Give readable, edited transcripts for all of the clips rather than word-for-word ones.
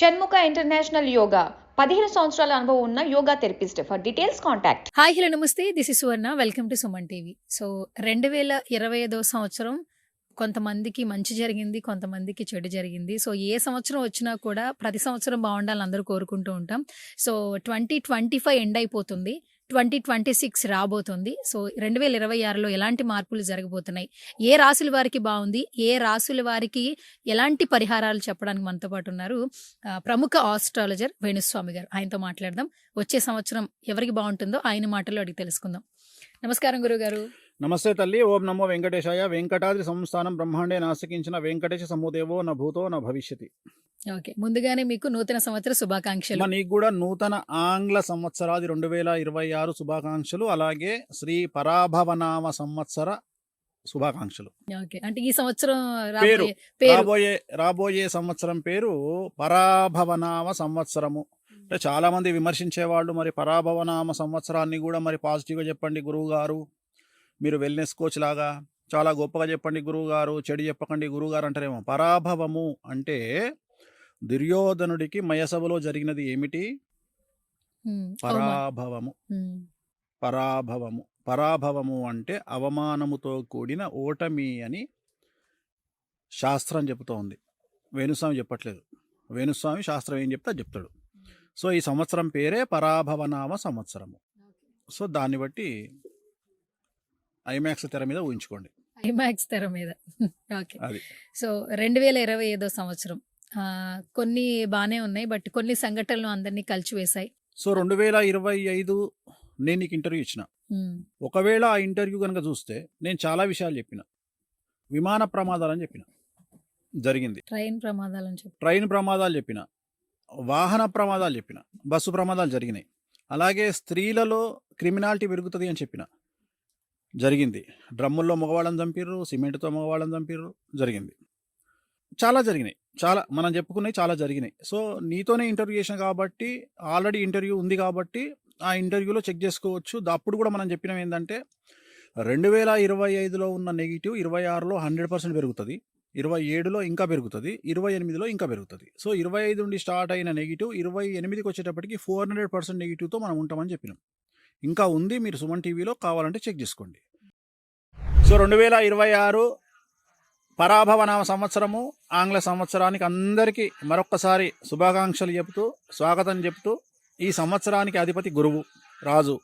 Shanmukha international yoga 15 సంవత్సరాల అనుభవం ఉన్న yoga therapist. For details contact. Hi hello నమస్తే, this is Suvarna. Welcome to Suman TV. So 2025 సంవత్సరం కొంతమందికి మంచి జరిగింది, కొంతమందికి చెడు జరిగింది. సో ఏ సంవత్సరం వచ్చినా కూడా ప్రతి సంవత్సరం బాగుండాలని అందరూ కోరుకుంటూ ఉంటాం. సో 2025 ఎండ్ అయిపోతుంది, 2026 రాబోతుంది. సో 2026లో ఎలాంటి మార్పులు జరగబోతున్నాయి, ఏ రాశుల వారికి బాగుంది, ఏ రాశుల వారికి ఎలాంటి పరిహారాలు చెప్పడానికి మనతో పాటు ఉన్నారు ప్రముఖ ఆస్ట్రాలజర్ వేణుస్వామి గారు. ఆయనతో మాట్లాడదాం. వచ్చే సంవత్సరం ఎవరికి బాగుంటుందో ఆయన మాటల్లో అడిగి తెలుసుకుందాం. నమస్కారం గురుగారు. నమస్తే తల్లి. ఓం నమో వెంకటేశాయ. వెంకటాద్రి సంస్థానం బ్రహ్మాండే నాసికించిన వెంకటేశ సముదేవో న భూతో న భవిష్యతి. ఓకే, ముందుగానే మీకు నూతన సంవత్సర శుభాకాంక్షలు. నీకు కూడా నూతన ఆంగ్ల సంవత్సరాది 2026 శుభాకాంక్షలు, అలాగే శ్రీ పరాభవనామ సంవత్సర శుభాకాంక్షలు. ఓకే, అంటే ఈ సంవత్సరం పేరు రాబోయే సంవత్సరం పేరు పరాభవనామ సంవత్సరము. అంటే చాలా మంది విమర్శించే వాళ్ళు మరి పరాభవనామ సంవత్సరాన్ని కూడా మరి పాజిటివ్గా చెప్పండి గురువు గారు, మీరు వెల్నెస్ కోచ్ లాగా చాలా గొప్పగా చెప్పండి గురువు గారు, చెడు చెప్పకండి గురువు గారు అంటారేమో. పరాభవము అంటే దుర్యోధనుడికి మయసభలో జరిగినది ఏమిటి? పరాభవము. పరాభవము పరాభవము అంటే అవమానముతో కూడిన ఓటమి అని శాస్త్రం చెబుతోంది. వేణుస్వామి చెప్పట్లేదు. వేణుస్వామి శాస్త్రం ఏం చెప్తే చెప్తాడు. సో ఈ సంవత్సరం పేరే పరాభవనామ సంవత్సరము. సో దాన్ని బట్టి ఐమాక్స్ తెర మీద ఊహించుకోండి. ఐమాక్స్ తెర మీద. ఓకే, అది. సో 2025 సంవత్సరం కొన్ని బాగానే ఉన్నాయి, బట్ కొన్ని సంఘటనలు అందరినీ కలిచివేశాయి. సో 2025 నేను నీకు ఇంటర్వ్యూ ఇచ్చిన. ఒకవేళ ఆ ఇంటర్వ్యూ కనుక చూస్తే నేను చాలా విషయాలు చెప్పిన. విమాన ప్రమాదాలని చెప్పిన, జరిగింది. ట్రైన్ ప్రమాదాలు చెప్పిన, వాహన ప్రమాదాలు చెప్పిన, బస్సు ప్రమాదాలు జరిగినాయి. అలాగే స్త్రీలలో క్రిమినాలిటీ పెరుగుతుంది అని చెప్పిన, జరిగింది. డ్రమ్ముల్లో మగవాళ్ళని చంపిర్రు, సిమెంట్తో మగవాళ్ళని చంపిర్రు, జరిగింది. చాలా జరిగినాయి, చాలా మనం చెప్పుకున్నాయి, చాలా జరిగినాయి. సో నీతోనే ఇంటర్వ్యూ చేసిన కాబట్టి, ఆల్రెడీ ఇంటర్వ్యూ ఉంది కాబట్టి ఆ ఇంటర్వ్యూలో చెక్ చేసుకోవచ్చు. అప్పుడు కూడా మనం చెప్పినాం ఏంటంటే 2025లో ఉన్న నెగిటివ్ 26లో 100% పెరుగుతుంది, 27లో ఇంకా పెరుగుతుంది, 28లో ఇంకా పెరుగుతుంది. సో 25 నుండి స్టార్ట్ అయిన నెగిటివ్ 28కి వచ్చేటప్పటికి 400% నెగిటివ్తో మనం ఉంటామని చెప్పినాం. ఇంకా ఉంది, మీరు సుమన్ టీవీలో కావాలంటే చెక్ చేసుకోండి. సో 2026 పరాభవనామ సంవత్సరము, ఆంగ్ల సంవత్సరానికి అందరికీ మరొక్కసారి శుభాకాంక్షలు చెబుతూ, స్వాగతం చెబుతూ, ఈ సంవత్సరానికి అధిపతి గురువు, రాజు,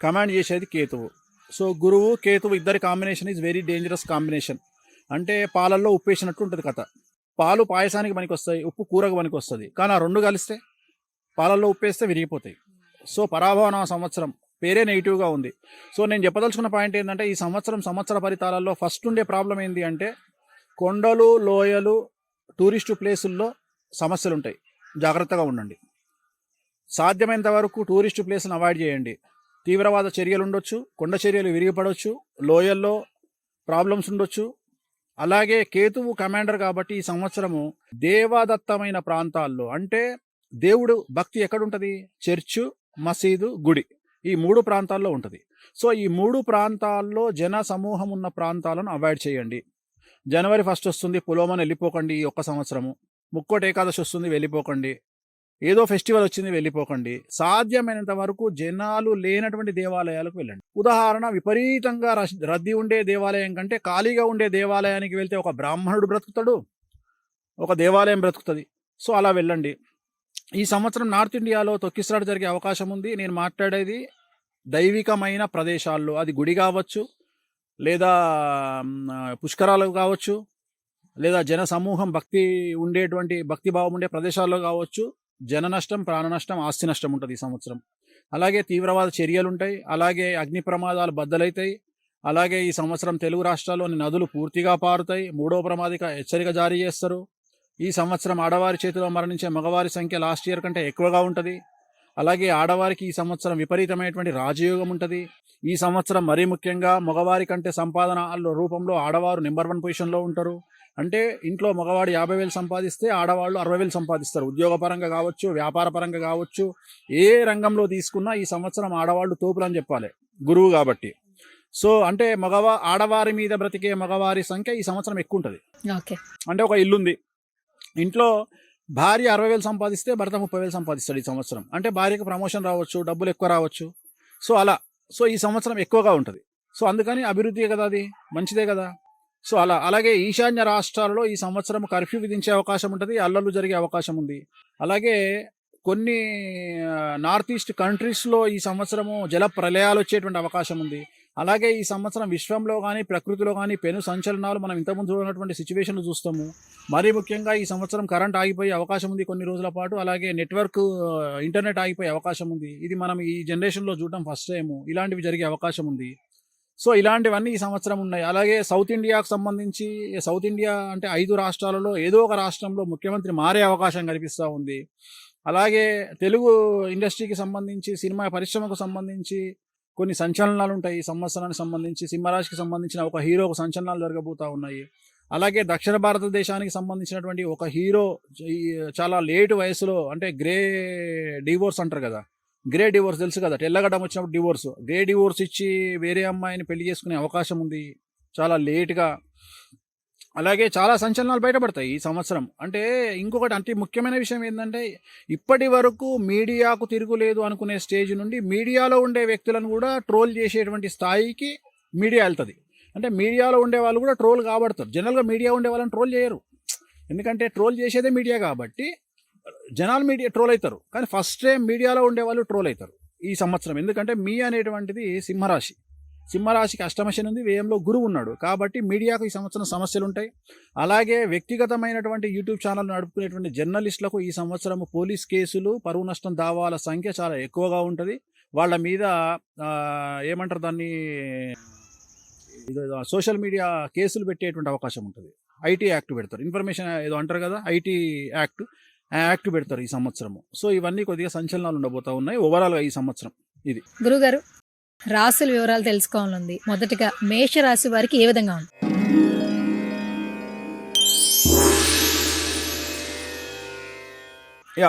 కమాండ్ చేసేది కేతువు. సో గురువు కేతువు ఇద్దరి combination is very dangerous combination. అంటే పాలల్లో ఉప్పు వేసినట్టు ఉంటుంది కథ. పాలు పాయసానికి పనికి వస్తాయి, ఉప్పు కూరకు పనికి వస్తుంది. కానీ ఆ రెండు కలిస్తే పాలల్లో ఉప్పు వేస్తే విరిగిపోతాయి. సో పరాభవనామ సంవత్సరం పేరే నెగిటివ్గా ఉంది. సో నేను చెప్పదలుచుకున్న పాయింట్ ఏంటంటే, ఈ సంవత్సర ఫలితాలలో ఫస్ట్ ఉండే ప్రాబ్లం ఏంటి అంటే, కొండలు, లోయలు, టూరిస్టు ప్లేసుల్లో సమస్యలు ఉంటాయి. జాగ్రత్తగా ఉండండి. సాధ్యమైనంత వరకు టూరిస్టు ప్లేస్ని అవాయిడ్ చేయండి. తీవ్రవాద చర్యలు ఉండొచ్చు, కొండ చర్యలు విరిగిపడవచ్చు, లోయల్లో ప్రాబ్లమ్స్ ఉండొచ్చు. అలాగే కేతువు కమాండర్ కాబట్టి ఈ సంవత్సరము దేవదత్తమైన ప్రాంతాల్లో, అంటే దేవుడు భక్తి ఎక్కడుంటుంది? చర్చు, మసీదు, గుడి, ఈ 3 ప్రాంతాల్లో ఉంటుంది. సో ఈ 3 ప్రాంతాల్లో జన సమూహం ఉన్న ప్రాంతాలను అవాయిడ్ చేయండి. జనవరి 1 వస్తుంది, పులోమని వెళ్ళిపోకండి. ఈ ఒక్క సంవత్సరము ముక్కోటి ఏకాదశి వస్తుంది, వెళ్ళిపోకండి. ఏదో ఫెస్టివల్ వచ్చింది, వెళ్ళిపోకండి. సాధ్యమైనంత వరకు జనాలు లేనటువంటి దేవాలయాలకు వెళ్ళండి. ఉదాహరణ, విపరీతంగా రద్దీ ఉండే దేవాలయం కంటే ఖాళీగా ఉండే దేవాలయానికి వెళ్తే ఒక బ్రాహ్మణుడు బ్రతుకుతాడు, ఒక దేవాలయం బ్రతుకుతుంది. సో అలా వెళ్ళండి. ఈ సంవత్సరం నార్త్ ఇండియాలో తొక్కిసలాట జరిగే అవకాశం ఉంది. నేను మాట్లాడేది దైవికమైన ప్రదేశాల్లో, అది గుడి కావచ్చు, లేదా పుష్కరాలు కావచ్చు, లేదా జన సమూహం భక్తిభావం ఉండే ప్రదేశాల్లో కావచ్చు. జన నష్టం, ప్రాణ నష్టం, ఆస్తి నష్టం ఉంటుంది ఈ సంవత్సరం. అలాగే తీవ్రవాద చర్యలు ఉంటాయి, అలాగే అగ్ని ప్రమాదాలు బద్దలవుతాయి. అలాగే ఈ సంవత్సరం తెలుగు రాష్ట్రాల్లోని నదులు పూర్తిగా పారుతాయి. 3వ ప్రమాదిక హెచ్చరిక జారీ చేస్తారు. ఈ సంవత్సరం ఆడవారి చేతిలో మరణించే మగవారి సంఖ్య లాస్ట్ ఇయర్ కంటే ఎక్కువగా ఉంటుంది. అలాగే ఆడవారికి ఈ సంవత్సరం విపరీతమైనటువంటి రాజయోగం ఉంటుంది. ఈ సంవత్సరం మరీ ముఖ్యంగా మగవారి కంటే సంపాదన రూపంలో ఆడవారు నెంబర్ 1 పొజిషన్లో ఉంటారు. అంటే ఇంట్లో మగవాడు 50,000 సంపాదిస్తే ఆడవాళ్ళు 60,000 సంపాదిస్తారు. ఉద్యోగపరంగా కావచ్చు, వ్యాపార పరంగా కావచ్చు, ఏ రంగంలో తీసుకున్నా ఈ సంవత్సరం ఆడవాళ్ళు తోపులు అని చెప్పాలి, గురువు కాబట్టి. సో అంటే ఆడవారి మీద బ్రతికే మగవారి సంఖ్య ఈ సంవత్సరం ఎక్కువ ఉంటుంది. ఓకే, అంటే ఒక ఇల్లుంది, ఇంట్లో భార్య 60,000 సంపాదిస్తే భర్త 30,000 సంపాదిస్తాడు ఈ సంవత్సరం. అంటే భార్యకు ప్రమోషన్ రావచ్చు, డబ్బులు ఎక్కువ రావచ్చు. సో అలా. సో ఈ సంవత్సరం ఎక్కువగా ఉంటుంది. సో అందుకని అభివృద్ధియే కదా, అది మంచిదే కదా. సో అలా. అలాగే ఈశాన్య రాష్ట్రాలలో ఈ సంవత్సరం కర్ఫ్యూ విధించే అవకాశం ఉంటుంది, అల్లర్లు జరిగే అవకాశం ఉంది. అలాగే కొన్ని నార్త్ ఈస్ట్ కంట్రీస్లో ఈ సంవత్సరము జల ప్రళయాలు వచ్చేటువంటి అవకాశం ఉంది. అలాగే ఈ సంవత్సరం విశ్వంలో కానీ ప్రకృతిలో కానీ పెను సంచలనాలు మనం ఇంతకుముందు చూడనటువంటి సిచ్యువేషన్లు చూస్తాము. మరీ ముఖ్యంగా ఈ సంవత్సరం కరెంట్ ఆగిపోయే అవకాశం ఉంది కొన్ని రోజుల పాటు. అలాగే నెట్వర్క్ ఇంటర్నెట్ ఆగిపోయే అవకాశం ఉంది. ఇది మనం ఈ జనరేషన్లో చూడడం ఫస్ట్ టైము. ఇలాంటివి జరిగే అవకాశం ఉంది. సో ఇలాంటివన్నీ ఈ సంవత్సరం ఉన్నాయి. అలాగే సౌత్ ఇండియాకు సంబంధించి, సౌత్ ఇండియా అంటే 5 రాష్ట్రాలలో ఏదో ఒక రాష్ట్రంలో ముఖ్యమంత్రి మారే అవకాశం కనిపిస్తూ ఉంది. అలాగే తెలుగు ఇండస్ట్రీకి సంబంధించి, సినిమా పరిశ్రమకు సంబంధించి కొన్ని సంచలనాలు ఉంటాయి ఈ సంవత్సరానికి సంబంధించి. సింహరాశికి సంబంధించిన ఒక హీరోకు సంచలనాలు జరగబోతూ ఉన్నాయి. అలాగే దక్షిణ భారతదేశానికి సంబంధించినటువంటి ఒక హీరో చాలా లేటు వయసులో, అంటే గ్రే డివోర్స్ అంటారు కదా, గ్రే డివోర్స్ తెలుసు కదా, తెల్లగడ్డం వచ్చినప్పుడు డివోర్స్, గ్రే డివోర్స్ ఇచ్చి వేరే అమ్మాయిని పెళ్లి చేసుకునే అవకాశం ఉంది చాలా లేటుగా. అలాగే చాలా సంచలనాలు బయటపడతాయి ఈ సంవత్సరం. అంటే ఇంకొకటి అతి ముఖ్యమైన విషయం ఏంటంటే, ఇప్పటి వరకు మీడియాకు తిరుగులేదు అనుకునే స్టేజ్ నుండి మీడియాలో ఉండే వ్యక్తులను కూడా ట్రోల్ చేసేటువంటి స్థాయికి మీడియా వెళ్తుంది. అంటే మీడియాలో ఉండే వాళ్ళు కూడా ట్రోల్ కాబడతారు. జనరల్గా మీడియా ఉండే వాళ్ళని ట్రోల్ చేయరు, ఎందుకంటే ట్రోల్ చేసేదే మీడియా కాబట్టి జనాలు మీడియా ట్రోల్ అవుతారు. కానీ ఫస్ట్ టైం మీడియాలో ఉండే వాళ్ళు ట్రోల్ అవుతారు ఈ సంవత్సరం. ఎందుకంటే మీ అనేటువంటిది సింహరాశి, సింహరాశికి అష్టమశని ఉంది, వ్యయంలో గురువు ఉన్నాడు కాబట్టి మీడియాకు ఈ సంవత్సరం సమస్యలు ఉంటాయి. అలాగే వ్యక్తిగతమైనటువంటి యూట్యూబ్ ఛానల్ నడుపుకునేటువంటి జర్నలిస్టులకు ఈ సంవత్సరం పోలీస్ కేసులు, పరువు నష్టం దావాల సంఖ్య చాలా ఎక్కువగా ఉంటుంది. వాళ్ళ మీద ఏమంటారు దాన్ని, సోషల్ మీడియా కేసులు పెట్టేటువంటి అవకాశం ఉంటుంది. ఐటీ యాక్ట్ పెడతారు, ఇన్ఫర్మేషన్ ఏదో అంటారు కదా, ఐటీ యాక్ట్, ఆ యాక్ట్ పెడతారు ఈ సంవత్సరము. సో ఇవన్నీ కొద్దిగా సంచలనాలు ఉండబోతూ ఉన్నాయి ఓవరాల్గా ఈ సంవత్సరం. ఇది గురుగారు, రాశుల వివరాలు తెలుసుకోవాలంది. మొదటిగా మేష రాశి వారికి ఏ విధంగా ఉంది?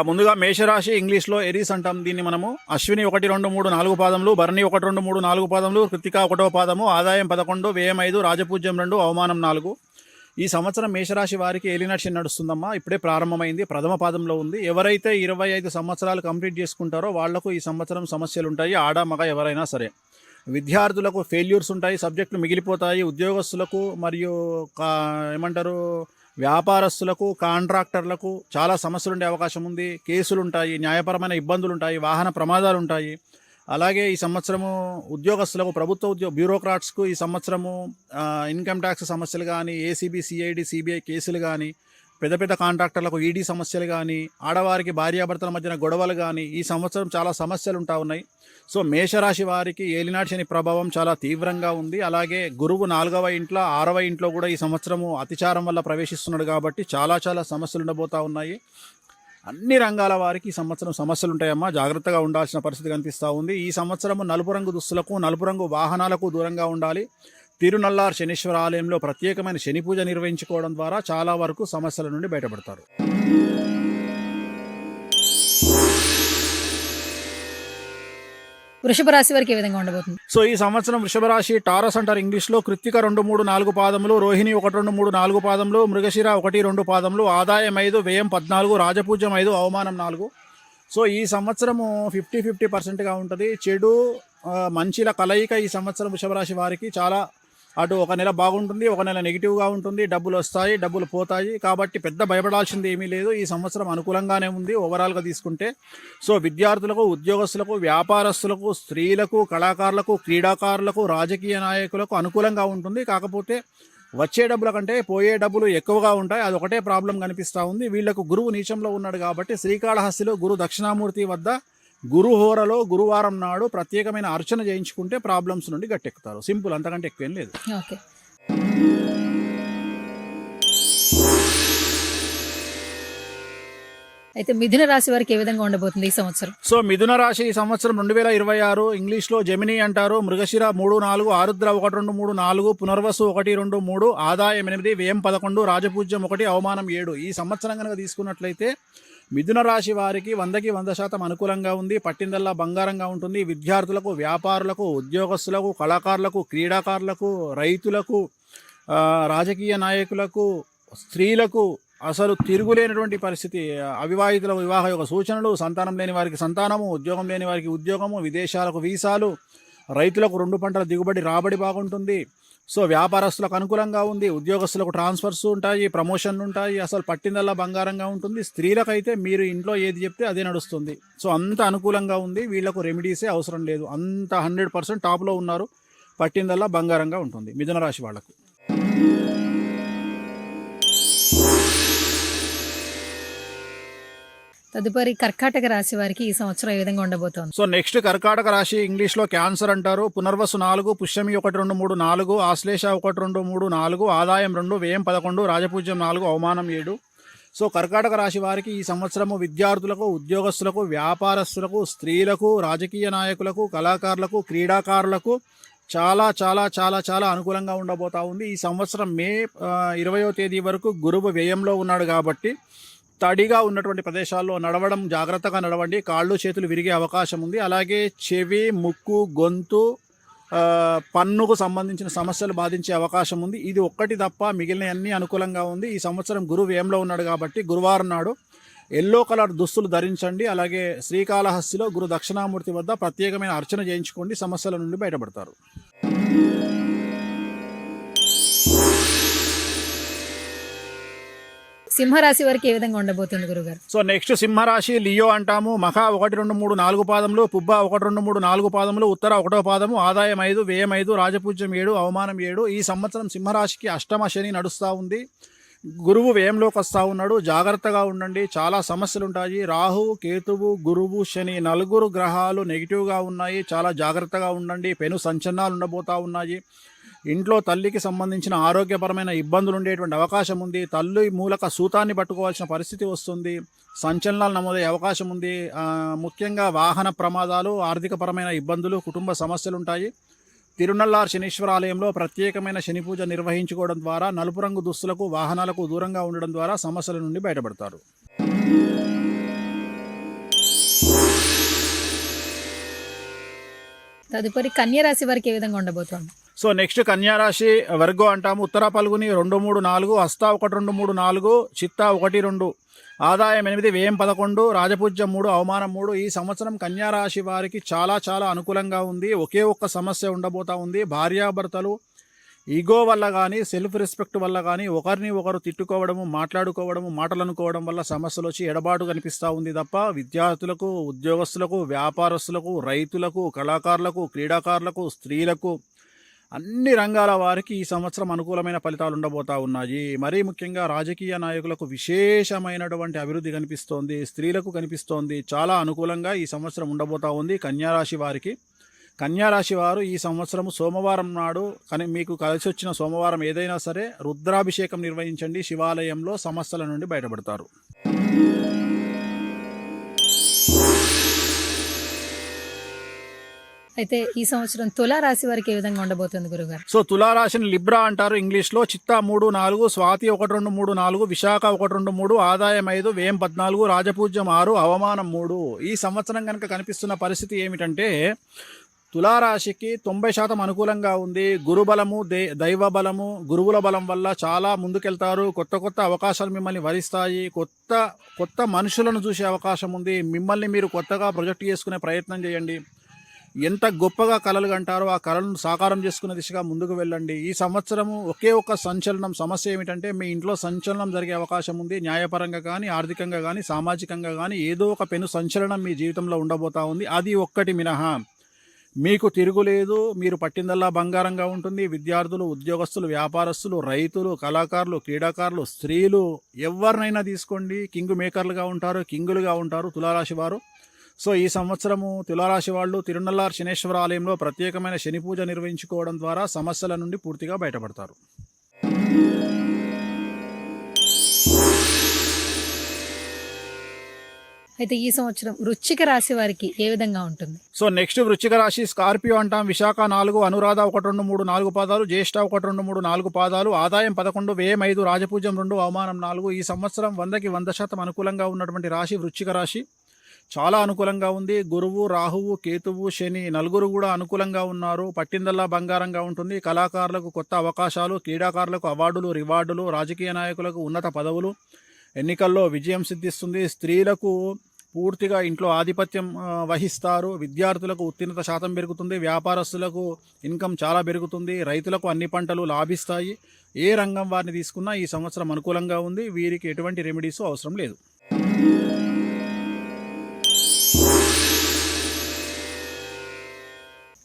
ముందుగా మేషరాశి, ఇంగ్లీష్లో ఎరీస్ అంటాం దీన్ని మనము. అశ్విని 1, 2, 3, 4 పాదములు, భరణి 1, 2, 3, 4 పాదములు, కృత్తిక 1వ పాదము, ఆదాయం 11, వ్యయం 5, రాజపూజ్యం 2, అవమానం 4. ఈ సంవత్సరం మేషరాశి వారికి ఏలినాటి శని నడుస్తుందమ్మా. ఇప్పుడే ప్రారంభమైంది, ప్రథమ పాదంలో ఉంది. ఎవరైతే 25 సంవత్సరాలు కంప్లీట్ చేసుకుంటారో వాళ్లకు ఈ సంవత్సరం సమస్యలు ఉంటాయి, ఆడ మగ ఎవరైనా సరే. విద్యార్థులకు ఫెయిల్యూర్స్ ఉంటాయి, సబ్జెక్టులు మిగిలిపోతాయి. ఉద్యోగస్తులకు మరియు ఏమంటారు వ్యాపారస్తులకు, కాంట్రాక్టర్లకు చాలా సమస్యలు ఉండే అవకాశం ఉంది. కేసులు ఉంటాయి, న్యాయపరమైన ఇబ్బందులు ఉంటాయి, వాహన ప్రమాదాలు ఉంటాయి. అలాగే ఈ సంవత్సరము ఉద్యోగస్తులకు, ప్రభుత్వ బ్యూరోక్రాట్స్కు ఈ సంవత్సరము ఇన్కమ్ ట్యాక్స్ సమస్యలు కానీ, ఏసీబీ, సిఐడి, సిబిఐ కేసులు కానీ, పెద్ద పెద్ద కాంట్రాక్టర్లకు ఈడీ సమస్యలు కానీ, ఆడవారికి భార్యాభర్తల మధ్యన గొడవలు కానీ, ఈ సంవత్సరం చాలా సమస్యలు ఉంటా ఉన్నాయి. సో మేషరాశి వారికి ఏలినాటి శని ప్రభావం చాలా తీవ్రంగా ఉంది. అలాగే గురువు 4వ ఇంట్లో, 6వ ఇంట్లో కూడా ఈ సంవత్సరము అతిచారం వల్ల ప్రవేశిస్తున్నాడు కాబట్టి చాలా చాలా సమస్యలు ఉండబోతూ ఉన్నాయి. అన్ని రంగాల వారికి ఈ సంవత్సరం సమస్యలు ఉంటాయమ్మా, జాగ్రత్తగా ఉండాల్సిన పరిస్థితి కనిపిస్తూ ఉంది. ఈ సంవత్సరము నలుపు రంగు దుస్తులకు, నలుపు రంగు వాహనాలకు దూరంగా ఉండాలి. తిరునల్లార్ శనీశ్వర ఆలయంలో ప్రత్యేకమైన శని పూజ నిర్వహించుకోవడం ద్వారా చాలా వరకు సమస్యల నుండి బయటపడతారు. వృషభ రాశి వారికి ఏ విధంగా ఉండబోతుంది? సో ఈ సంవత్సరం వృషభ రాశి, టారస్ అంటారు ఇంగ్లీష్లో, కృత్తిక 2, 3, 4 పాదములు, రోహిణి 1, 2, 3, 4 పాదములు, మృగశిర 1, 2 పాదములు, ఆదాయం 5, వ్యయం 14, రాజపూజ్యం 5, అవమానం 4. సో ఈ సంవత్సరము 50-50%గా ఉంటుంది. చెడు మంచిల కలయిక ఈ సంవత్సరం వృషభ రాశి వారికి చాలా, అటు ఒక నెల బాగుంటుంది, ఒక నెల నెగిటివ్గా ఉంటుంది. డబ్బులు వస్తాయి, డబ్బులు పోతాయి. కాబట్టి పెద్ద భయపడాల్సింది ఏమీ లేదు. ఈ సంవత్సరం అనుకూలంగానే ఉంది ఓవరాల్గా తీసుకుంటే. సో విద్యార్థులకు, ఉద్యోగస్తులకు, వ్యాపారస్తులకు, స్త్రీలకు, కళాకారులకు, క్రీడాకారులకు, రాజకీయ నాయకులకు అనుకూలంగా ఉంటుంది. కాకపోతే వచ్చే డబ్బుల కంటే పోయే డబ్బులు ఎక్కువగా ఉంటాయి, అదొకటే ప్రాబ్లం కనిపిస్తూ ఉంది. వీళ్లకు గురువు నీచంలో ఉన్నాడు కాబట్టి శ్రీకాళహస్తిలో గురు దక్షిణామూర్తి వద్ద గురుహోరలో గురువారం నాడు ప్రత్యేకమైన అర్చన చేయించుకుంటే ప్రాబ్లమ్స్ నుండి గట్టెక్కుతారు. సింపుల్, అంతకంటే ఎక్కువేం లేదు. ఓకే. అయితే మిథున రాశి వారికి ఏ విధంగా ఉండబోతుంది ఈ సంవత్సరం? సో మిథున రాశి ఈ సంవత్సరం 2026, ఇంగ్లీష్లో జెమిని అంటారు. మృగశిర 3, 4, ఆరుద్ర 1, 2, 3, 4, పునర్వసు 1, 2, 3, ఆదాయం 8, వ్యయం 11, రాజపూజ్యం 1, అవమానం 7. ఈ సంవత్సరం కనుక తీసుకున్నట్లయితే మిథున రాశి వారికి 100కి 100% అనుకూలంగా ఉంది. పట్టిందల్లా బంగారంగా ఉంటుంది. విద్యార్థులకు, వ్యాపారులకు, ఉద్యోగస్తులకు, కళాకారులకు, క్రీడాకారులకు, రైతులకు, రాజకీయ నాయకులకు, స్త్రీలకు అసలు తిరుగులేనటువంటి పరిస్థితి. అవివాహితుల వివాహ యొక్క సూచనలు, సంతానం లేని వారికి సంతానము, ఉద్యోగం లేని వారికి ఉద్యోగము, విదేశాలకు వీసాలు, రైతులకు 2 పంటల దిగుబడి రాబడి బాగుంటుంది. సో వ్యాపారస్తులకు అనుకూలంగా ఉంది, ఉద్యోగస్తులకు ట్రాన్స్ఫర్స్ ఉంటాయి, ప్రమోషన్లు ఉంటాయి, అసలు పట్టిందల్లా బంగారంగా ఉంటుంది. స్త్రీలకైతే మీరు ఇంట్లో ఏది చెప్తే అదే నడుస్తుంది. సో అంత అనుకూలంగా ఉంది, వీళ్లకు రెమెడీసే అవసరం లేదు, అంత 100% టాప్లో ఉన్నారు, పట్టిందల్లా బంగారంగా ఉంటుంది మిథున రాశి వాళ్లకు. తదుపరి కర్కాటక రాశి వారికి ఈ సంవత్సరం ఏ విధంగా ఉండబోతోంది? సో నెక్స్ట్ కర్కాటక రాశి, ఇంగ్లీష్లో క్యాన్సర్ అంటారు. పునర్వసు 4, పుష్యమి 1, 2, 3, 4, ఆశ్లేష 1, 2, 3, 4, ఆదాయం 2, వ్యయం 11, రాజపూజ్యం 4, అవమానం 7. సో కర్కాటక రాశి వారికి ఈ సంవత్సరము విద్యార్థులకు, ఉద్యోగస్తులకు, వ్యాపారస్తులకు, స్త్రీలకు, రాజకీయ నాయకులకు, కళాకారులకు, క్రీడాకారులకు చాలా చాలా చాలా చాలా అనుకూలంగా ఉండబోతా ఉంది. ఈ సంవత్సరం మే 20వ తేదీ వరకు గురువు వ్యయంలో ఉన్నాడు కాబట్టి తడిగా ఉన్నటువంటి ప్రదేశాల్లో నడవడం, జాగ్రత్తగా నడవండి. కాళ్ళు చేతులు విరిగే అవకాశం ఉంది. అలాగే చెవి, ముక్కు, గొంతు, పన్నుకు సంబంధించిన సమస్యలు బాధించే అవకాశం ఉంది. ఇది ఒక్కటి తప్ప మిగిలిన అన్ని అనుకూలంగా ఉంది. ఈ సంవత్సరం గురువు వ్యయంలో ఉన్నాడు కాబట్టి గురువారం నాడు ఎల్లో కలర్ దుస్తులు ధరించండి. అలాగే శ్రీకాళహస్తిలో గురు దక్షిణామూర్తి వద్ద ప్రత్యేకమైన అర్చన చేయించుకోండి, సమస్యల నుండి బయటపడతారు. సింహరాశి వారికి ఏ విధంగా ఉండబోతుంది గురుగారు? సో నెక్స్ట్ సింహరాశి, లియో అంటాము. మఖ 1, 2, 3, 4 పాదములు, పుబ్బ 1, 2, 3, 4 పాదములు, ఉత్తర 1వ పాదము, ఆదాయం 5, వ్యయం 5, రాజపూజ్యం 7, అవమానం 7. ఈ సంవత్సరం సింహరాశికి అష్టమ శని నడుస్తూ ఉంది. గురువు వ్యయంలోకి వస్తూ ఉన్నాడు, జాగ్రత్తగా ఉండండి, చాలా సమస్యలు ఉంటాయి. రాహు, కేతువు, గురువు, శని 4 గ్రహాలు నెగిటివ్గా ఉన్నాయి, చాలా జాగ్రత్తగా ఉండండి. పెను సంచలనాలు ఉండబోతూ ఉన్నాయి. ఇంట్లో తల్లికి సంబంధించిన ఆరోగ్యపరమైన ఇబ్బందులు ఉండేటువంటి అవకాశం ఉంది. తల్లి మూలక సూతాన్ని పట్టుకోవాల్సిన పరిస్థితి వస్తుంది. సంచలనాలు నమోదయ్యే అవకాశం ఉంది. ముఖ్యంగా వాహన ప్రమాదాలు, ఆర్థికపరమైన ఇబ్బందులు, కుటుంబ సమస్యలు ఉంటాయి. తిరునల్లార్ శనీశ్వర ఆలయంలో ప్రత్యేకమైన శని పూజ నిర్వహించుకోవడం ద్వారా, నలుపు రంగు దుస్తులకు, వాహనాలకు దూరంగా ఉండడం ద్వారా సమస్యల నుండి బయటపడతారు. తదుపరి కన్యా రాశి వారికి ఏ విధంగా ఉండబోతోంది? సో నెక్స్ట్ కన్యారాశి, వర్గో అంటాము. ఉత్తర పల్గుని 2, 3, 4, హస్త 1, 2, 3, 4, చిత్త 1, 2, ఆదాయం 8, వ్యయం 11, రాజపూజ్యం 3, అవమానం 3. ఈ సంవత్సరం కన్యారాశి వారికి చాలా చాలా అనుకూలంగా ఉంది. ఒకే ఒక్క సమస్య ఉండబోతా ఉంది. భార్యాభర్తలు ఈగో వల్ల కానీ, సెల్ఫ్ రెస్పెక్ట్ వల్ల కానీ ఒకరిని ఒకరు తిట్టుకోవడము, మాట్లాడుకోవడము, మాటలు అనుకోవడం వల్ల సమస్యలు వచ్చి ఎడబాటు కనిపిస్తూ ఉంది తప్ప విద్యార్థులకు, ఉద్యోగస్తులకు, వ్యాపారస్తులకు, రైతులకు, కళాకారులకు, క్రీడాకారులకు, స్త్రీలకు, అన్ని రంగాల వారికి ఈ సంవత్సరం అనుకూలమైన ఫలితాలు ఉండబోతా ఉన్నాయి. మరీ ముఖ్యంగా రాజకీయ నాయకులకు విశేషమైనటువంటి అభివృద్ధి కనిపిస్తోంది, స్త్రీలకు కనిపిస్తోంది. చాలా అనుకూలంగా ఈ సంవత్సరం ఉండబోతా ఉంది కన్యారాశి వారికి. కన్యారాశి వారు ఈ సంవత్సరం సోమవారం నాడు, కానీ మీకు కలిసి వచ్చిన సోమవారం ఏదైనా సరే రుద్రాభిషేకం నిర్వహించండి, శివాలయంలో సమస్యల నుండి బయటపడతారు. అయితే ఈ సంవత్సరం తులా రాశి వారికి ఏ విధంగా ఉండబోతుంది గురుగారు? సో తులారాశిని లిబ్రా అంటారు ఇంగ్లీష్లో. చిత్త 3, 4, స్వాతి 1, 2, 3, 4, విశాఖ 1, 2, 3, ఆదాయం 5, వ్యయం 14, రాజపూజ్యం 6, అవమానం 3. ఈ సంవత్సరం కనుక కనిపిస్తున్న పరిస్థితి ఏమిటంటే తులారాశికి 90% అనుకూలంగా ఉంది. గురుబలము, దైవ బలము, గురువుల బలం వల్ల చాలా ముందుకెళ్తారు. కొత్త కొత్త అవకాశాలు మిమ్మల్ని వరిస్తాయి. కొత్త మనుషులను చూసే అవకాశం ఉంది. మిమ్మల్ని మీరు కొత్తగా ప్రొజెక్ట్ చేసుకునే ప్రయత్నం చేయండి. ఎంత గొప్పగా కలలు కంటారో ఆ కళలను సాకారం చేసుకునే దిశగా ముందుకు వెళ్ళండి. ఈ సంవత్సరము ఒకే ఒక్క సంచలనం సమస్య ఏమిటంటే మీ ఇంట్లో సంచలనం జరిగే అవకాశం ఉంది. న్యాయపరంగా కానీ, ఆర్థికంగా కానీ, సామాజికంగా కానీ ఏదో ఒక పెను సంచలనం మీ జీవితంలో ఉండబోతా ఉంది. అది ఒక్కటి మినహా మీకు తిరుగులేదు. మీరు పట్టిందల్లా బంగారంగా ఉంటుంది. విద్యార్థులు, ఉద్యోగస్తులు, వ్యాపారస్తులు, రైతులు, కళాకారులు, క్రీడాకారులు, స్త్రీలు ఎవరినైనా తీసుకోండి, కింగ్ మేకర్లుగా ఉంటారు, కింగులుగా ఉంటారు తులారాశి వారు. సో ఈ సంవత్సరము తులారాశి వాళ్ళు తిరునల్లార్ శనేశ్వర ఆలయంలో ప్రత్యేకమైన శని పూజ నిర్వహించుకోవడం ద్వారా సమస్యల నుండి పూర్తిగా బయటపడతారు. అయితే ఈ సంవత్సరం వృశ్చిక రాశి వారికి ఏ విధంగా ఉంటుంది? సో నెక్స్ట్ వృశ్చిక రాశి, స్కార్పియో అంటాం. విశాఖ 4, అనురాధ 1, 2, 3, 4 పాదాలు, జ్యేష్ఠ 1, 2, 3, 4 పాదాలు, ఆదాయం 11, వ్యయం 5, రాజపూజ్యం 2, అవమానం 4. ఈ సంవత్సరం 100కి 100% అనుకూలంగా ఉన్నటువంటి రాశి వృశ్చిక రాశి. చాలా అనుకూలంగా ఉంది. గురువు, రాహువు, కేతువు, శని 4 కూడా అనుకూలంగా ఉన్నారు. పట్టిందల్లా బంగారంగా ఉంటుంది. కళాకారులకు కొత్త అవకాశాలు, క్రీడాకారులకు అవార్డులు, రివార్డులు, రాజకీయ నాయకులకు ఉన్నత పదవులు, ఎన్నికల్లో విజయం సిద్ధిస్తుంది. స్త్రీలకు పూర్తిగా ఇంట్లో ఆధిపత్యం వహిస్తారు. విద్యార్థులకు ఉత్తీర్ణత శాతం పెరుగుతుంది. వ్యాపారస్తులకు ఇన్కమ్ చాలా పెరుగుతుంది. రైతులకు అన్ని పంటలు లాభిస్తాయి. ఏ రంగం వారిని తీసుకున్నా ఈ సంవత్సరం అనుకూలంగా ఉంది. వీరికి ఎటువంటి రెమెడీస్ అవసరం లేదు.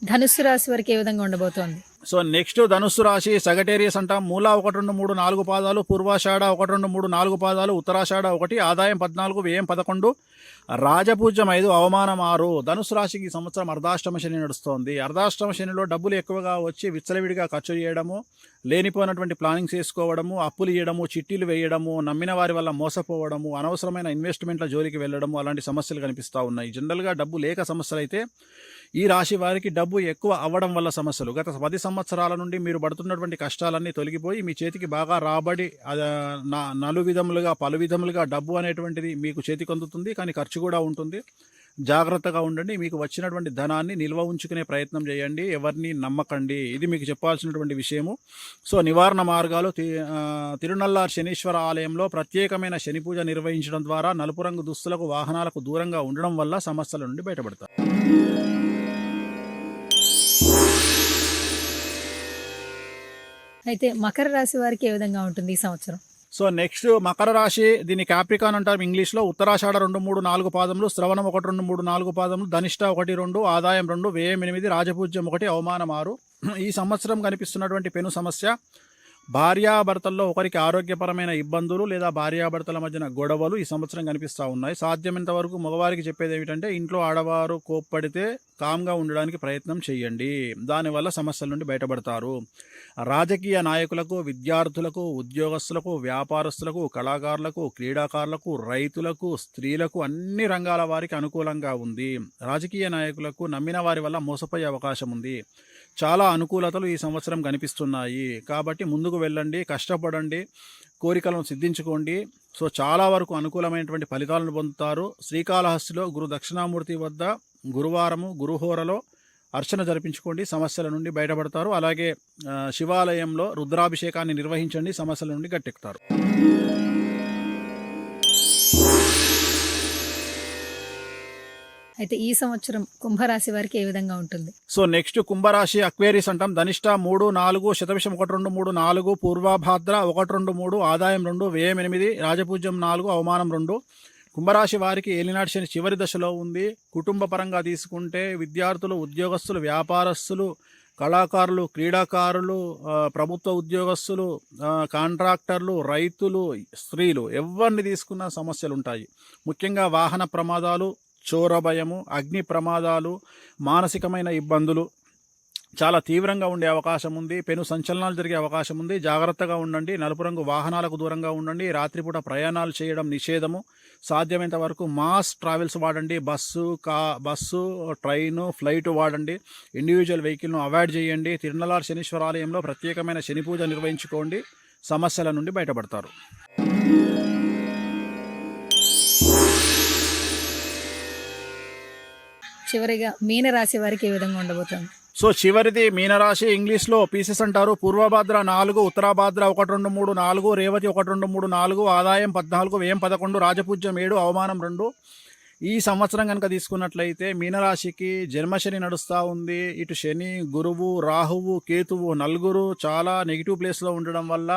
ధనుస్సు రాశి వారికి ఏ విధంగా ఉండబోతోంది? సో నెక్స్ట్ ధనుస్సు రాశి సగటేరియస్ అంటాం. మూల 1, 2, 3, 4 పాదాలు, పూర్వాషాఢ 1, 2, 3, 4 పాదాలు, ఉత్తరాషాఢ 1, ఆదాయం 14, వ్యయం 11, రాజపూజ్యం 5, అవమానం 6. ధనుసు రాశికి ఈ సంవత్సరం అర్ధాష్టమ శని నడుస్తోంది. అర్ధాష్టమ శనిలో డబ్బులు ఎక్కువగా వచ్చి విచ్చలవిడిగా ఖర్చు చేయడము, లేనిపోయినటువంటి ప్లానింగ్ చేసుకోవడము, అప్పులు ఇవ్వడము, చిట్టీలు వేయడము, నమ్మిన వారి వల్ల మోసపోవడము, అనవసరమైన ఇన్వెస్ట్మెంట్ల జోలికి వెళ్ళడము, అలాంటి సమస్యలు కనిపిస్తూ ఉన్నాయి. జనరల్గా డబ్బు లేక సమస్యలు అయితే ఈ రాశి వారికి డబ్బు ఎక్కువ అవ్వడం వల్ల సమస్యలు. గత 10 సంవత్సరాల నుండి మీరు పడుతున్నటువంటి కష్టాలన్నీ తొలగిపోయి మీ చేతికి బాగా రాబడి పలు విధములుగా డబ్బు అనేటువంటిది మీకు చేతికి అందుతుంది. కానీ ఖర్చు కూడా ఉంటుంది. జాగ్రత్తగా ఉండండి. మీకు వచ్చినటువంటి ధనాన్ని నిల్వ ఉంచుకునే ప్రయత్నం చేయండి. ఎవరిని నమ్మకండి. ఇది మీకు చెప్పాల్సినటువంటి విషయము. సో నివారణ మార్గాలు, తిరునల్లార్ శనీశ్వర ఆలయంలో ప్రత్యేకమైన శని పూజ నిర్వహించడం ద్వారా నలుపు రంగు దుస్తులకు, వాహనాలకు దూరంగా ఉండడం వల్ల సమస్యల నుండి బయటపడతారు. అయితే మకర రాశి వారికి ఏ విధంగా ఉంటుంది ఈ సంవత్సరం? సో నెక్స్ట్ మకర రాశి, దీన్ని క్యాప్రికాన్ అంటారు ఇంగ్లీష్లో. ఉత్తరాషాఢ 2, 3, 4 పాదములు, శ్రవణం 1, 2, 3, 4 పాదములు, ధనిష్ట 1, 2, ఆదాయం 2, వ్యయం 8, రాజపూజ్యం 1, అవమానం 6. ఈ సంవత్సరం కనిపిస్తున్నటువంటి పెను సమస్య భార్యాభర్తల్లో ఒకరికి ఆరోగ్యపరమైన ఇబ్బందులు లేదా భార్యాభర్తల మధ్యన గొడవలు ఈ సంవత్సరం కనిపిస్తూ ఉన్నాయి. సాధ్యమైనంత వరకు మగవారికి చెప్పేది ఏమిటంటే ఇంట్లో ఆడవారు కోప్పడితే కామ్గా ఉండడానికి ప్రయత్నం చేయండి. దానివల్ల సమస్యల నుండి బయటపడతారు. రాజకీయ నాయకులకు, విద్యార్థులకు, ఉద్యోగస్తులకు, వ్యాపారస్తులకు, కళాకారులకు, క్రీడాకారులకు, రైతులకు, స్త్రీలకు, అన్ని రంగాల వారికి అనుకూలంగా ఉంది. రాజకీయ నాయకులకు నమ్మిన వారి వల్ల మోసపోయే అవకాశం ఉంది. చాలా అనుకూలతలు ఈ సంవత్సరం కనిపిస్తున్నాయి. కాబట్టి ముందుకు వెళ్ళండి, కష్టపడండి, కోరికలను సిద్ధించుకోండి. సో చాలా వరకు అనుకూలమైనటువంటి ఫలితాలను పొందుతారు. శ్రీకాళహస్తిలో గురు దక్షిణామూర్తి వద్ద గురువారము గురుహోరలో అర్చన జరిపించుకోండి, సమస్యల నుండి బయటపడతారు. అలాగే శివాలయంలో రుద్రాభిషేకాన్ని నిర్వహించండి, సమస్యల నుండి గట్టెక్కుతారు. అయితే ఈ సంవత్సరం కుంభరాశి వారికి ఏ విధంగా ఉంటుంది? సో నెక్స్ట్ కుంభరాశి అక్వేరియస్ అంటాం. ధనిష్ట 3, 4, శతభిషం 1, 2, 3, 4, పూర్వభాద్ర 1, 2, 3, ఆదాయం 2, వ్యయం 8, రాజపూజ్యం 4, అవమానం 2. కుంభరాశి వారికి ఏలినాటి శని చివరి దశలో ఉంది. కుటుంబ పరంగా తీసుకుంటే విద్యార్థులు, ఉద్యోగస్తులు, వ్యాపారస్తులు, కళాకారులు, క్రీడాకారులు, ప్రభుత్వ ఉద్యోగస్తులు, కాంట్రాక్టర్లు, రైతులు, స్త్రీలు, ఎవరిని తీసుకున్న సమస్యలు ఉంటాయి. ముఖ్యంగా వాహన ప్రమాదాలు, చోర భయము, అగ్ని ప్రమాదాలు, మానసికమైన ఇబ్బందులు చాలా తీవ్రంగా ఉండే అవకాశం ఉంది. పెను సంచలనాలు జరిగే అవకాశం ఉంది. జాగ్రత్తగా ఉండండి. నలుపు రంగు వాహనాలకు దూరంగా ఉండండి. రాత్రిపూట ప్రయాణాలు చేయడం నిషేధము. సాధ్యమైనంత వరకు మాస్ ట్రావెల్స్ వాడండి. బస్సు, ట్రైను, ఫ్లైట్ వాడండి. ఇండివిజువల్ వెహికల్ను అవాయిడ్ చేయండి. తిరునల్లార్ శనీశ్వరాలయంలో ప్రత్యేకమైన శని పూజ నిర్వహించుకోండి, సమస్యల నుండి బయటపడతారు. చివరిగా మీనరాశి వారికి ఏ విధంగా ఉండబోతుంది? సో చివరిది మీనరాశి, ఇంగ్లీష్లో పీసెస్ అంటారు. పూర్వభాద్ర 4, ఉత్తరాభాద్ర 1, 2, 3, 4, రేవతి 1, 2, 3, 4, ఆదాయం 14, వ్యయం 11, రాజపూజ్యం 7, అవమానం 2. ఈ సంవత్సరం కనుక తీసుకున్నట్లయితే మీనరాశికి జన్మశని నడుస్తూ ఉంది. ఇటు శని, గురువు, రాహువు, కేతువు నలుగురు చాలా నెగిటివ్ ప్లేస్లో ఉండడం వల్ల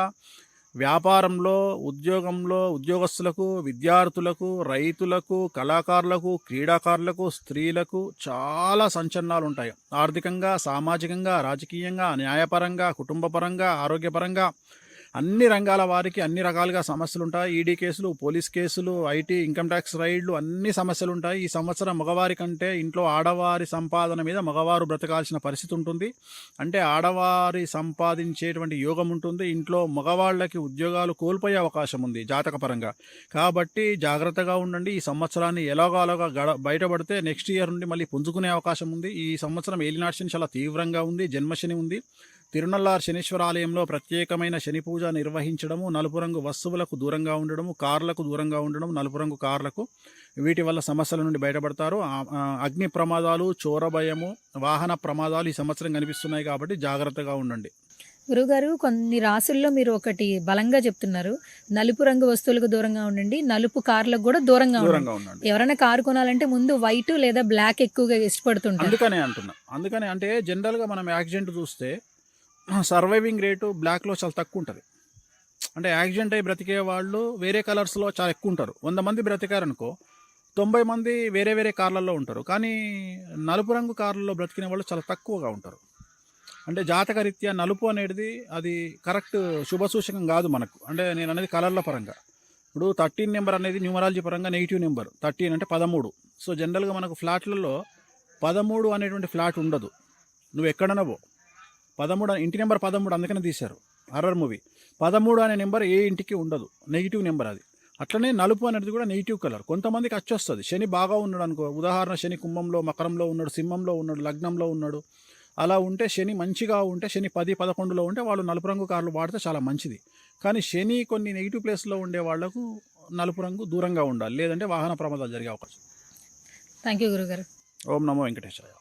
వ్యాపారంలో, ఉద్యోగంలో, ఉద్యోగస్తులకు, విద్యార్థులకు, రైతులకు, కళాకారులకు, క్రీడాకారులకు, స్త్రీలకు చాలా సంచలనాలు ఉంటాయి. ఆర్థికంగా, సామాజికంగా, రాజకీయంగా, న్యాయపరంగా, కుటుంబపరంగా, ఆరోగ్యపరంగా అన్ని రంగాల వారికి అన్ని రకాలుగా సమస్యలు ఉంటాయి. ఈడీ కేసులు, పోలీస్ కేసులు, ఐటీ, ఇన్కమ్ ట్యాక్స్ రైడ్లు, అన్ని సమస్యలు ఉంటాయి. ఈ సంవత్సరం మగవారి కంటే ఇంట్లో ఆడవారి సంపాదన మీద మగవారు బ్రతకాల్సిన పరిస్థితి ఉంటుంది. అంటే ఆడవారి సంపాదించేటువంటి యోగం ఉంటుంది. ఇంట్లో మగవాళ్ళకి ఉద్యోగాలు కోల్పోయే అవకాశం ఉంది జాతకపరంగా. కాబట్టి జాగ్రత్తగా ఉండండి. ఈ సంవత్సరాన్ని ఎలాగోలాగా బయటపడితే నెక్స్ట్ ఇయర్ నుండి మళ్ళీ పుంజుకునే అవకాశం ఉంది. ఈ సంవత్సరం ఏలినాటి శని చాలా తీవ్రంగా ఉంది. జన్మశని ఉంది. తిరునల్లార్ శనీశ్వరాలయంలో ప్రత్యేకమైన శని పూజ నిర్వహించడము, నలుపు రంగు వస్తువులకు దూరంగా ఉండడము, కార్లకు దూరంగా ఉండడం, నలుపు రంగు కార్లకు, వీటి వల్ల సమస్యల నుండి బయటపడతారు. అగ్ని ప్రమాదాలు, చోర భయము, వాహన ప్రమాదాలు ఈ సంవత్సరం కనిపిస్తున్నాయి. కాబట్టి జాగ్రత్తగా ఉండండి. గురువుగారు కొన్ని రాసుల్లో మీరు ఒకటి బలంగా చెప్తున్నారు, నలుపు రంగు వస్తువులకు దూరంగా ఉండండి, నలుపు కార్లకు కూడా దూరంగా ఉండండి. దూరంగా ఉండండి. ఎవరైనా కారు కొనాలంటే ముందు వైట్ లేదా బ్లాక్ ఎక్కువగా ఇష్టపడుతుంటారు. అందుకనే అంటున్నా. అందుకనే అంటే జనరల్గా మనం యాక్సిడెంట్ చూస్తే సర్వైవింగ్ రేటు బ్లాక్లో చాలా తక్కువ ఉంటుంది. అంటే యాక్సిడెంట్ అయి బ్రతికే వాళ్ళు వేరే కలర్స్లో చాలా ఎక్కువ ఉంటారు. 100 మంది బ్రతికారనుకో 90 మంది వేరే వేరే కార్లలో ఉంటారు. కానీ నలుపు రంగు కార్లలో బ్రతికిన వాళ్ళు చాలా తక్కువగా ఉంటారు. అంటే జాతకరీత్యా నలుపు అనేది అది కరెక్ట్ శుభసూచకం కాదు మనకు. అంటే నేను అనేది కలర్ల పరంగా. ఇప్పుడు 13 నెంబర్ అనేది న్యూమరాలజీ పరంగా నెగిటివ్ నెంబర్. 13 అంటే 13. సో జనరల్గా మనకు ఫ్లాట్లలో 13 అనేటువంటి ఫ్లాట్ ఉండదు. నువ్వు ఎక్కడనవో 13 ఇంటి నెంబర్ 13 అందుకనే తీశారు హర్రర్ మూవీ. 13 అనే నెంబర్ ఏ ఇంటికి ఉండదు, నెగిటివ్ నెంబర్ అది. అట్లనే నలుపు అనేది కూడా నెగిటివ్ కలర్. కొంతమందికి వచ్చేస్తుంది. శని బాగా ఉన్నాడు అనుకో, ఉదాహరణ శని కుంభంలో, మకరంలో ఉన్నాడు, సింహంలో ఉన్నాడు, లగ్నంలో ఉన్నాడు, అలా ఉంటే శని మంచిగా ఉంటే, శని 10, 11లో ఉంటే వాళ్ళు నలుపు రంగు కార్లు వాడితే చాలా మంచిది. కానీ శని కొన్ని నెగిటివ్ ప్లేస్లో ఉండే వాళ్లకు నలుపు రంగు దూరంగా ఉండాలి, లేదంటే వాహన ప్రమాదాలు జరిగే అవకాశం. థ్యాంక్ యూ గురుగారు. ఓం నమో వెంకటేశాయ.